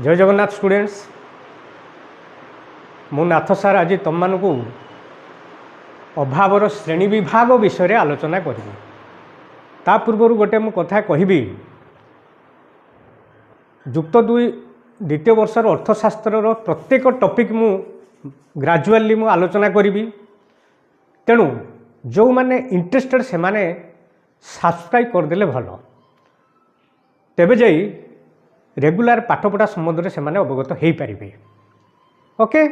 जय जगन्नाथ स्टूडेंट्स मु नाथ सार आज तुम मानू अभावर श्रेणी विभाग विषय रे आलोचना करी ता पूर्व गोटे मु कथा कहबी युक्त दुई द्वितीय वर्षर अर्थशास्त्र प्रत्येक टॉपिक मु ग्रेजुअली मु आलोचना करी तेणु जो माने इंटरेस्टेड से माने सब्सक्राइब करदेले भल तेबे जाई रेगुलर पाठपढ़ा संबंध से माने अवगत हो पारे। ओके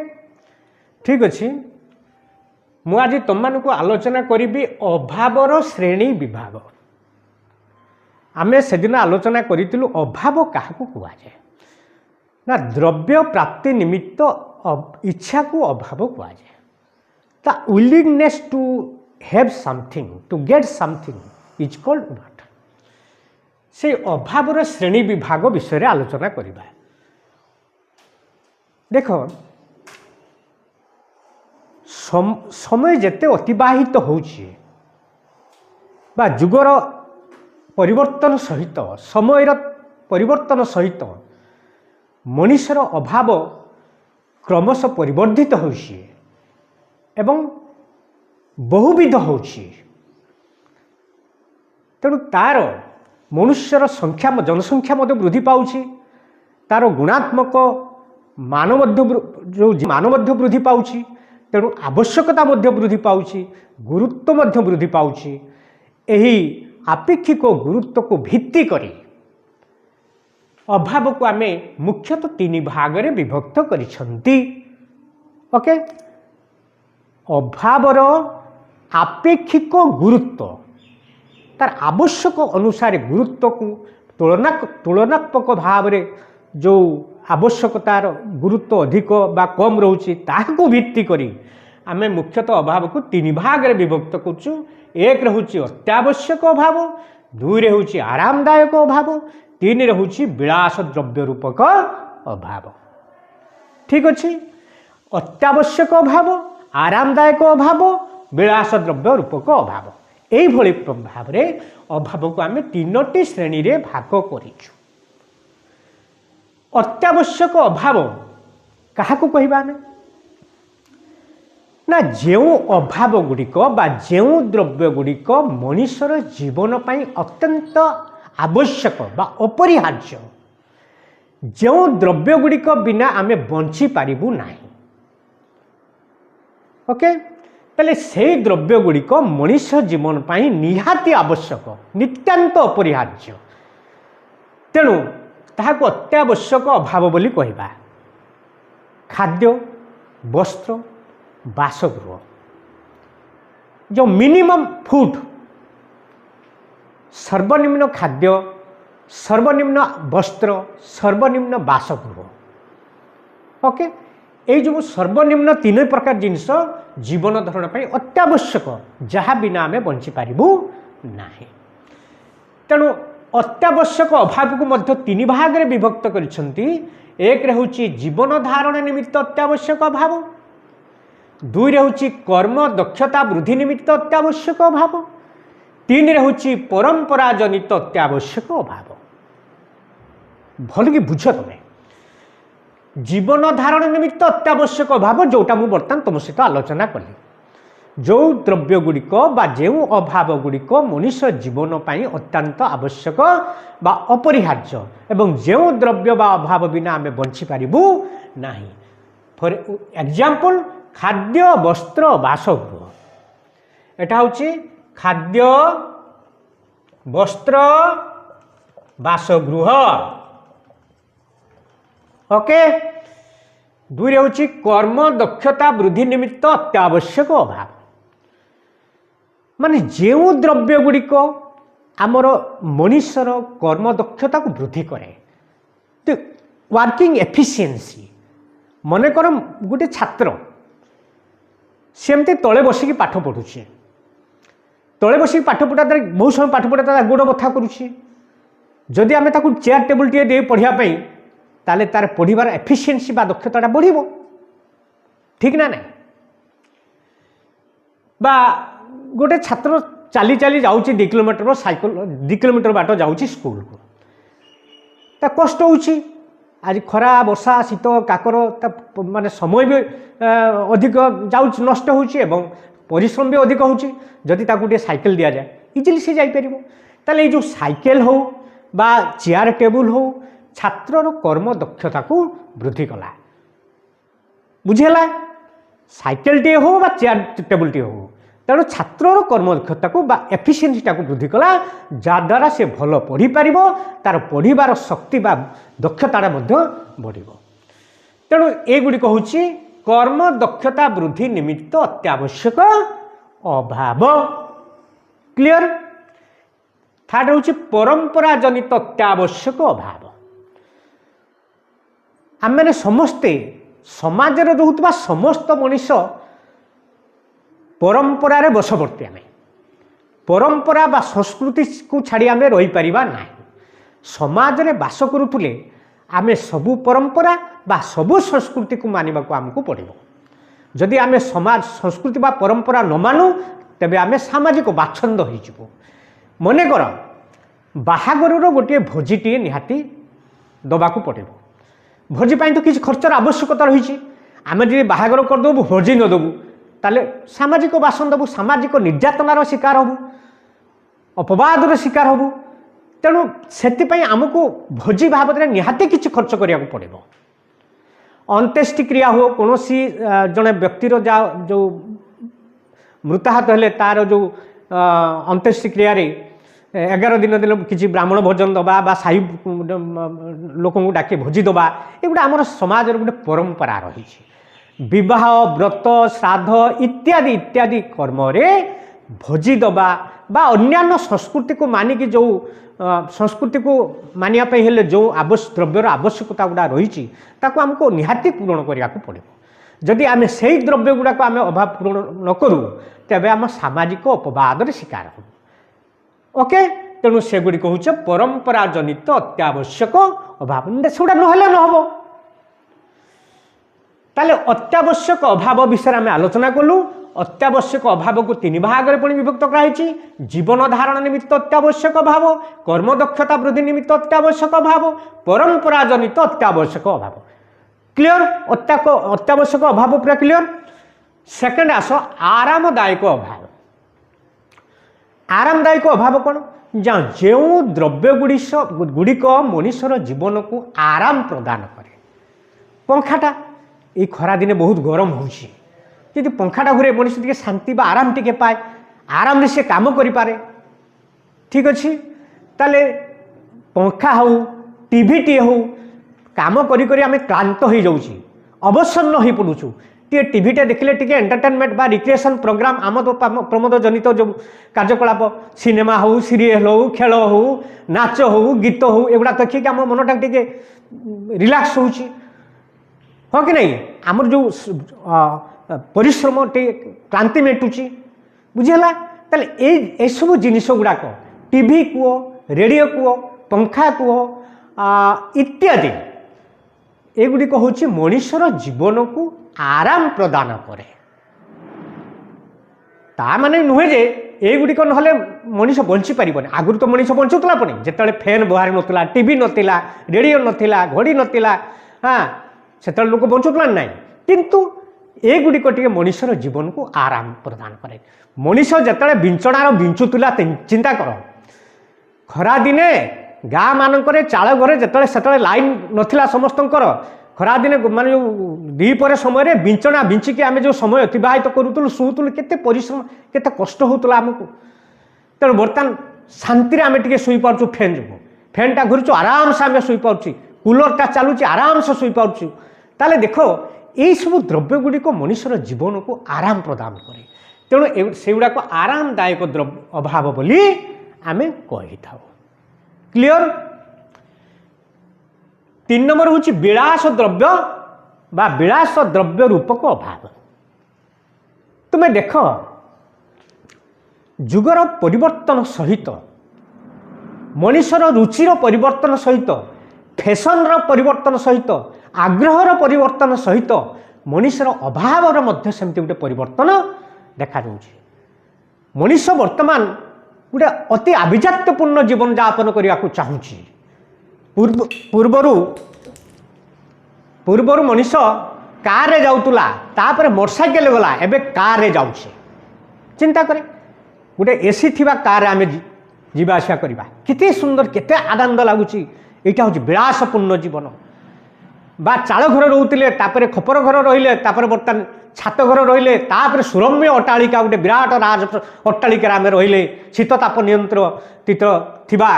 ठीक अच्छे मु आज तुम मानक आलोचना करी अभावर श्रेणी विभाग। आमे सेदिन आलोचना करूँ अभाव क्या कहुए ना द्रव्य प्राप्ति निमित्त इच्छा को अभाव कहुए the willingness to have something to get something is called what से अभावर श्रेणी विभाग विषय आलोचना करिबा। देख समय जेते अतिबाहित होउछि बा जुगर परिवर्तन सहित समयर परिवर्तन सहित मनुष्यर अभाव क्रमश परिवर्धित होउछि एवं बहुविध होउछि तेणु तार मनुष्यर संख्या जनसंख्या वृद्धि पाउछि तार गुणात्मक मान जो मान वृद्धि पाउछि तेणु आवश्यकता वृद्धि पाउछि गुरुत्व वृद्धि पाउछि। एही आपेक्षिक गुरुत्व को भित्ति करी अभाव को आमे मुख्यतः तीन भाग रे विभक्त करिसंती। ओके अभावर आपेक्षिक गुरुत्व तार आवश्यक अनुसार गुरुत्व को तुलनात्मक भाव रे जो आवश्यकतार गुरुत्व अधिक बा कम रोचे ताकू भित्ति करी आमे मुख्यतः अभाव को तीन भाग रे विभक्त करछु। एक रहउछि अत्यावश्यक अभाव, दुई रे होछि आरामदायक अभाव, तीन रे होछि विलास द्रव्य रूपक अभाव। ठीक अछि अत्यावश्यक अभाव, आरामदायक अभाव, विलास द्रव्य रूपक अभाव एई भली भाव रे अभाव को आमे तीनोटी श्रेणी रे भाग करिछु। अत्यावश्यक अभाव काहाकू कहबा आमे ना जेउ अभाव गुड़िक बा जेउ द्रव्य गुड़िक मनुष्यर जीवन पाई अत्यंत आवश्यक बा अपरिहार्य जेउ द्रव्य गुड़िक बिना आमे बंची पारिबु नाही। ओके ताले से द्रव्य गुड़िक मनुष्य जीवन पाई निहाती आवश्यक नित्यांत अपरिहार्य तेणु ताहाको अत्यावश्यक अभाव बोली कहबा। खाद्य वस्त्र बासगृह जो मिनिमम फूड सर्वनिम्न खाद्य सर्वनिम्न वस्त्र सर्वनिम्न बासगृह। ओके ये जो सर्वनिम्न तीन प्रकार जिनस जीवन धारण पर अत्यावश्यक जहाँ बिना आमे बंची पारिबु नाही। तेणु अत्यावश्यक अभाव को मध्य तीन भाग रे विभक्त करिसंती। एक रे होची जीवन धारण निमित्त अत्यावश्यक अभाव, दुई रे होची कर्म दक्षता वृद्धि निमित्त अत्यावश्यक अभाव, तीन रे होची परंपरा जनित अत्यावश्यक अभाव। भल कि बुझ तमे जीवन धारण निमित्त अत्यावश्यक अभाव जोटा मु बर्तमान तुम सहित आलोचना कली जो द्रव्य गुड़िक बा जो अभाव गुड़िक मनुष्य जीवन पाई अत्यंत आवश्यक बा अपरिहार्य एवं जो द्रव्य बा अभाव बिना आमे बंची पारिबु नाही। फॉर एग्जांपल खाद्य वस्त्र बासगृह एटा होची खाद्य वस्त्र बासगृह। ओके दुई होची कर्म दक्षता वृद्धि निमित्त अत्यावश्यक अभाव माने जेउ द्रव्य गुड़िक आमर मनुष्यर कर्म दक्षता को वृद्धि करे तो वर्किंग एफिशिएंसी मन कर गोटे छात्र सेमती तले बसिकी पाठ पढ़ुछे तले बसिकी पाठ पढ़ा बहुत समय पाठ पढ़ा गोड़ बथा करुछे जदि आमे ताकू चेयर टेबुल टे दे पढ़िया ताले तार पढ़िबार एफिशिएंसी बा दक्षता बढ़िबो। ठीक ना नहीं बा गोटे छात्र चली चली जाऊँगी 2 किलोमीटर साइकिल 2 किलोमीटर बाट जाऊँगी स्कूल को ता कष्ट होउछि आज खरा वर्षा शीत काकर माने समय भी अधिक जाऊँ नष्ट होउछि एवं परिश्रम भी अधिक होउछि जदि ताकू गोटे साइकेल दि जाए इजिली से जाई परिबो ताले जो साइकेल हो बा चेयर टेबुल हो छात्रर कर्म दक्षता को वृद्धि कला बुझेला साइकेल टे हो बा चेयर टेबुल टे हो तेणु छात्रर कर्म दक्षता को बा एफिशिएंसीटा को वृद्धि कला जद्वारा से भल पढ़ी पारिबो तार पढ़िबार शक्ति बा दक्षता बढ़िबो तेणु एगुड़िक होछि कर्म दक्षता वृद्धि निमित्त अत्यावश्यक अभाव क्लियर थर्ड होछि परंपरा जनित अत्यावश्यक अभाव आम मैंने समस्ते समाज रे रहउतबा समस्त मनुष्य परंपरा रे बशवर्ती आमे परंपरा बा संस्कृति को छाड़ी आमे रही परिबा नाही समाज रे बास करूथुले आमे सबु परंपरा बा सबु संस्कृति को मानिबा को हमको पड़िबो जदि आमे समाज संस्कृति बा परंपरा न मानु तेबे आमे सामाजिक बाछंद होई जिवो मने कर बाहागर गोटे भोजीटी निहाती दबाकू पड़िबो भोजी पाई तो किसी खर्चर आवश्यकता रही आम जी बाहागर करदेबू भोजी नदेबू ताले सामाजिक बासन देबू सामाजिक निर्यातनार शिकार हबू अपवादर शिकार हबू तेणु से आमको भोजी बाबद निहाती किसी खर्च करिया पड़िबो अंत्येष्टि क्रिया हो कौन जड़े व्यक्तिर जा जो मृताहत हेले तार जो अंत्येष्टि क्रिया 11 दिन दिन किसी ब्राह्मण भोजन दबा बा साई लोक डाके भोजी दबा एगुड़ा आम समाज गोटे परंपरा रही विवाह व्रत श्राद्ध इत्यादि इत्यादि कर्म भोजी दबा बा अन्यान्य संस्कृति को मानिकी जो संस्कृति को मानिया हेले जो द्रव्यर आवश्यकता गुड़ा रही आमको निहाती पूरण करने को पड़ो जदि आम से द्रव्य गुड़ाक आम अभाव पूरण न करूँ तेबे आम सामाजिक अपवाद शिकार हो ओके तेणु सेगुड़िक हूँ परंपरा जनित अत्यावश्यक अभाव सेगुड़ा नहले नहब ताले अत्यावश्यक अभाव विषय आम आलोचना कलु अत्यावश्यक अभाव को 3 भाग में पुणी विभक्त कराई जीवन धारण निमित्त अत्यावश्यक अभाव कर्म दक्षता वृद्धि निमित्त अत्यावश्यक अभाव परंपरा जनित अत्यावश्यक अभाव क्लियर अत्यावश्यक अभाव पूरा क्लियर सेकेंड आस आरामदायक अभाव आरामदायक अभाव कौन जो द्रव्य गुड़िक मनुष्यर जीवन को आराम प्रदान करे पंखाटा ये खरा दिने बहुत गरम होती पंखाटा घूरे मनुष्य टी शांति बा आराम टी पाए आराम से काम करें ठीक अच्छे ताले पंखा हो टीवी टी हो काम करी आम क्लांत हो जाऊँ अवसन्न हो पड़ुचु टे टीवीटे देखले टे एंटरटेनमेंट बा रिक्रिएशन प्रोग्राम आमोद प्रमोद जनित जो कार्यकलाप सिनेमा हो सीरियल हो खेल हो नाच हो गीत हो एगुड़ा देखिए आम मनटा टे रिलैक्स हो कि नहीं आमर जो परिश्रम टे क्लांति मेटुची बुझीला ताले ए सब जिनिस गुड़ाक टीवी कुह रेडियो कुह पंखा कुह इत्यादि एगुड़िक हूँ मनुष्यर जीवन को आराम प्रदान करे ता माने नुहे जे एगुड़िक नहले मनुष्य बंची पारिबनी आगुरी तो मनुष्य बंचुला पुणी जिते फैन बाहर नथिला टीवी नथिला रेडियो नथिला घड़ी नथिला हाँ से लोक बंचुला ना किंतु एगुड़िक टे मनुष्यर जीवन को आराम प्रदान करे मनुष्य जिते विंचणार विंचुला चिंता कर खरा दिने गाँ मानक चाल घरे जिते से लाइन नथिला समस्तंकर खरा दिने माने जो दीपर समय विंचना विंचिकी आम जो समय अतिबाहित करूँ शुतुलु केते परिश्रम केते कष्ट होता आमको तेणु बर्तमान शांति आम टे शुई पार्छु फैन जो फैनटा घुरुचु आराम से आम शुई पार्छु कूलरटा चलुची आराम से शुई पार्छु ताले देखो यही सब द्रव्य गुड़िक मनुष्यर जीवन को आराम प्रदान करे तेणु से गुड़ाक आरामदायक द्रव्य अभाव बोली आमे कही था क्लियर 3 नंबर हूँ विलास द्रव्य बा विलास द्रव्य रूपक अभाव तुम्हें देख जुगर परिवर्तन सहित मनुष्यर रुचिर परिवर्तन सहित फैशन परिवर्तन सहित आग्रहर परिवर्तन सहित मनुष्यर अभावर मध्य सेमती गोटे परिवर्तन देखा जाउछि मनुष्य वर्तमान गोटे अति आभिजात्यपूर्ण जीवन यापन करने को चाहूँगी पूर्वर पूर्वर मनीष कार जाऊला तापर मोटरसाइकेल गला एबे कार जाऊे चिंता करे गोटे एसी थिबा कार आमे जीवा आसिया करवा केते सुंदर केते आनंद लगुच यहाँ हूँ विलासपूर्ण जीवन बा चाल घर रोते तापर खपर घर रहिले तापर बर्तमान छात घर रहिले तापर सुरम्य अट्टालिका गोटे विराट राज अट्टालिका आम रहिले शीत ताप नियंत्रित थिबा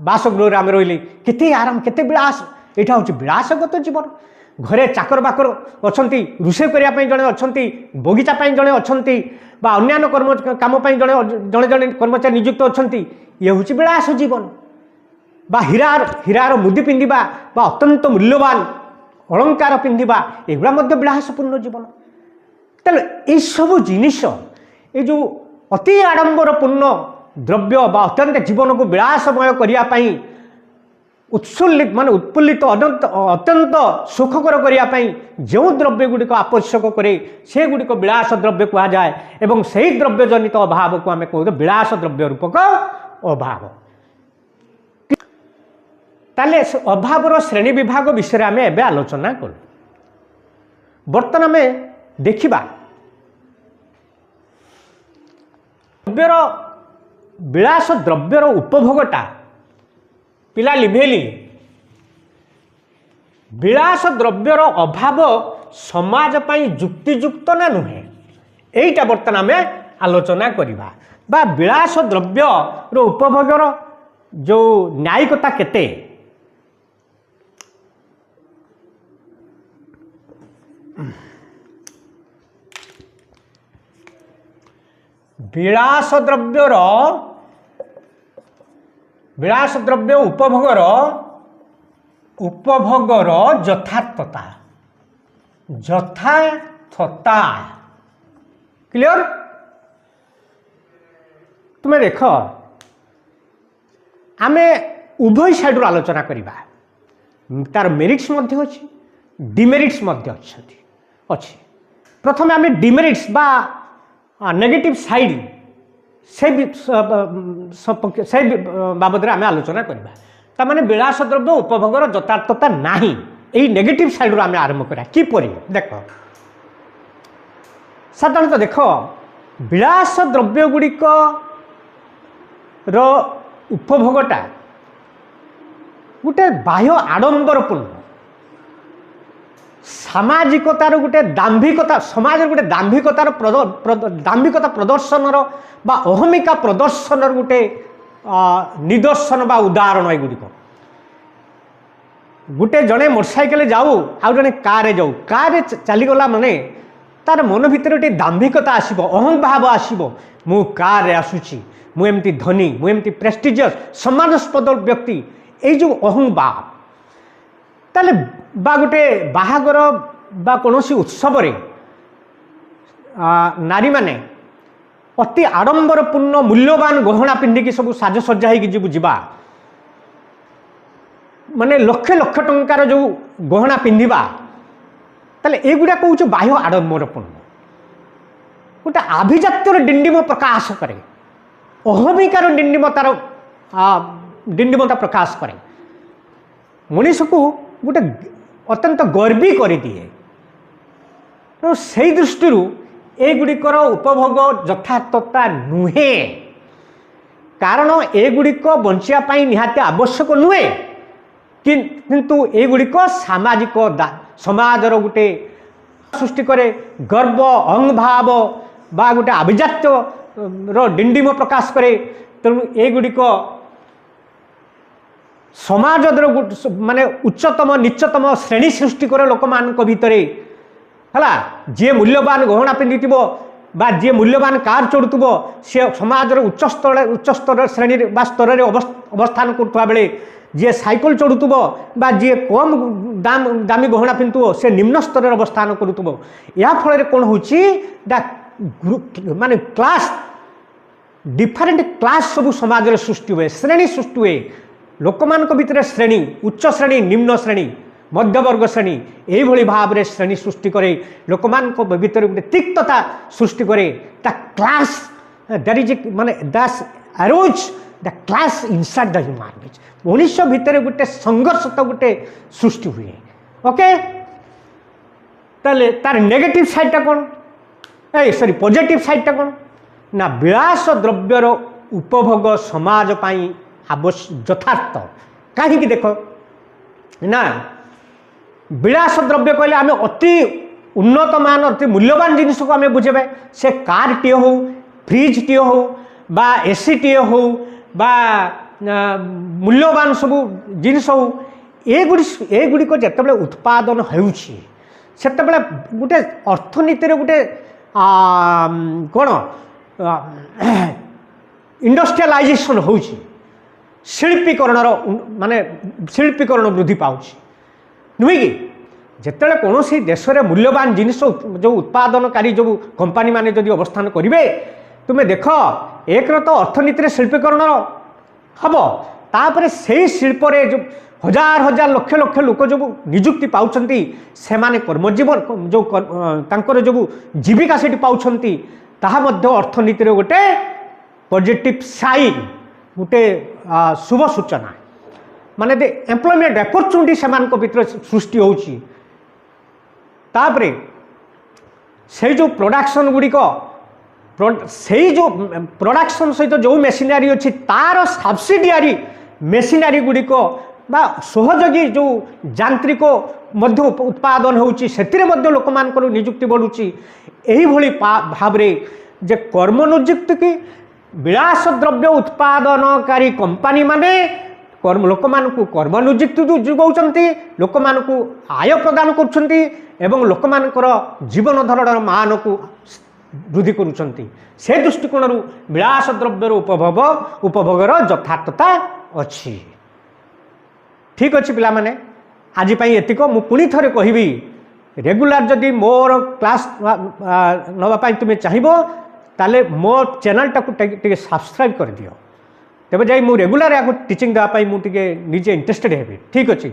बासगृह आम रहिले केते आराम केते विलास यहाँ हूँ विलासगत जीवन घरे चाकर बाकर अच्छा रोषे करने जड़े अच्छा बगीचा जड़े अच्छा बा अन्य कर्म कम जड़े जड़े जड़े कर्मचारी नियुक्त अच्छा ये हूँ विलास जीवन बा हीरार मुदी पिंधिबा बा अत्यंत मूल्यवान अलंकार पिंधिबा एगुड़ा विलासपूर्ण जीवन तेल ये सब जिनिस ये जो अति आडंबरपूर्ण द्रव्य बा अत्यंत जीवन को विलासमय करने उत्सुल्लित मान उत्फुल्लित अत्यंत सुखकर करने जो द्रव्य गुड़िक आवश्यक करे से गुड़िक विलास द्रव्य कह जाए एवं से द्रव्य जनित अभाव को आम कहते विलास द्रव्य रूपक अभाव ताले अभावर श्रेणी विभाग विषय आम एवं आलोचना करूँ बर्तमान आम देखा द्रव्यर विलास द्रव्यर उपभोगटा पिला लिभेली विलास द्रव्यर अभाव समाज पाई जुक्तियुक्त ना नुहे यहीटा बर्तमान आम आलोचना करवा बा विलास द्रव्य उपभोगर जो न्यायिकता केते विलास द्रव्य उपभोगर यथार्थता क्लियर तुम्हें देख आमे उभय साइड आलोचना करवा तार मेरिट्स मध्य अच्छी डिमेरिट्स मध्य अच्छी प्रथम आमे डिमेरिट्स बा नेगेटिव साइड से बाबद आम आलोचना करवा तार विलास द्रव्य उपभोगर यथार्थता नहीं यही नेगेटिव साइड आम आरंभ करा किपरि देख साधारणतः देख विलास द्रव्य गुड़िक उपभोगटा गोटे बाह्य आडंबरपूर्ण सामाजिकतार गोटे दाम्भिकता समाज गोटे दाम्भिकता प्रदर्शन बा अहमिका प्रदर्शन गोटे निदर्शन बा उदाहरण एगुड़िक गोटे जड़े मोटरसाइकेल जाऊ आउ जड़े कार जाऊ कार चलीगला माने तार मन भितर गोटे दाम्भिकता आसब अहं भाव आसब मु कार आसुची मु एमती धनी मु एमती प्रेस्टिजियस सम्मानास्पद व्यक्ति ये जो अहं भाव ताले बा गोटे बाहागर बा कौनसी उत्सव नारी माने अति आडंबरपूर्ण मूल्यवान गहना पिंधिकी सब साजसज्जा हो जीवा माने लक्ष लक्ष टंकार जो गहना पिंधिबा ताले एगुड़ा कहूँ बाह्य आडंबरपूर्ण गोटे आभिजात्यर डिंडिम प्रकाश करे अहमिकार डिंडिमतार डिंडिमता प्रकाश करे मनीष को गोटे अत्यंत गर्वी कर दिए तो से दृष्टि एगुड़िकर उपभोग यथार्थता नुहे कारण एगुड़िक बंचापी निहाती आवश्यक नुहे किंतु एगुड़िक सामाजिक समाजर गोटे सृष्टि करे गर्व अहंभाव बा गोटे आभिजात्य डिंडिम प्रकाश करे तेणु एगुड़िक समाज माने उच्चतम निच्चतम श्रेणी सृष्टि करे लोक मान भितर है जी मूल्यवान गहना पिंधि बा जी मूल्यवान कार चढ़ुव सी समाज उच्च स्तर श्रेणी बा स्तर में अवस्थान करुवा बेले जी साइकिल चढ़ुव बा जी कम दामी गहना पिंधुव से निम्न स्तर में अवस्थान करुव या फल कौन हो माने क्लास डिफरेंट क्लास सब समाज में सृष्टि हुए श्रेणी सृष्टि हुए लोक मान भितर श्रेणी उच्च श्रेणी निम्न श्रेणी मध्यवर्ग श्रेणी यही भाव में श्रेणी सृष्टि करे लोक मान भितर गोटे तिक्तता सृष्टि करे द क्लास दैट इज माने that's arose the class inside the human बीच मनुष्य भितर गोटे संघर्ष तो गोटे सृष्टि हुए ओके ताले तार नेगेटिव साइडटा कौन ए सॉरी पॉजिटिव साइडटा कौन ना विलास द्रव्यर उपभोग समाज पाई आवश्यक यथार्थ कहीं देख ना विलास द्रव्य कहले आम अति उन्नत मान अति मूल्यवान जिनिस को आम बुझे से कार टे हो फ्रिज टे हो बा एसी टे हो बा मूल्यवान सब जिनिस हो एगुड़िक जिते उत्पादन होते गोटे अर्थनीति गोटे कौन इंडस्ट्रियलाइजेशन हो शिल्पीकरण माने शिल्पीकरण वृद्धि पाउछि नुहे कि जिते कौन देश में मूल्यवान जिनिस जो उत्पादनकारी जो कंपनी माने जदि अवस्थान करेंगे तुम्हें देख एक तो अर्थनीति शिल्पीकरण हम तापर से शिल्प जो हजार हजार लक्ष लक्ष लोक जो निजुक्ति पाउछंती से माने कर्मजीवन जो तांकर जो जीविका से पाउछंती ताहा मध्य अर्थनीति गोटे पॉजिटिव साइन गोटे शुभ सूचना माने दे एम्प्लॉयमेंट अपॉर्चुनिटी से भीतर सृष्टि होउची तापरे से जो प्रोडक्शन गुड़िक से जो प्रोडक्शन सहित जो मेसिनारी अच्छी तार सब्सिडियरी मेसिनारी गुड़िक बा सहयोगी जो यांत्रिक मध्य उत्पादन होउची सेतिरे मध्य लोक मानकर नियुक्ति बढ़ुची एही भली भाव रे जे कर्म नियुक्ति की विलास द्रव्य उत्पादनकारी कंपनी माने कर्म लोक मानकु कर्म नियुक्ति जोगाउचंती लोक मानकु आय प्रदान करुछंती एवं लोक मानकर जीवन धरणर मान को वृद्धि करुछंती से दृष्टिकोण विलास द्रव्यर उपभोगर यथार्थता अच्छी ठीक अच्छे पिला माने आज एतिक मु पुणी थे कहबी रेगुलर जदि मोर क्लास नवापाई तुम्हें चाहिए ताले मो चैनलटा को सब्सक्राइब कर दियो तेज जाई मु रेगुलर या टीचिंग देवाई मुझे निजे इंटरेस्टेड हेबी ठीक अच्छे।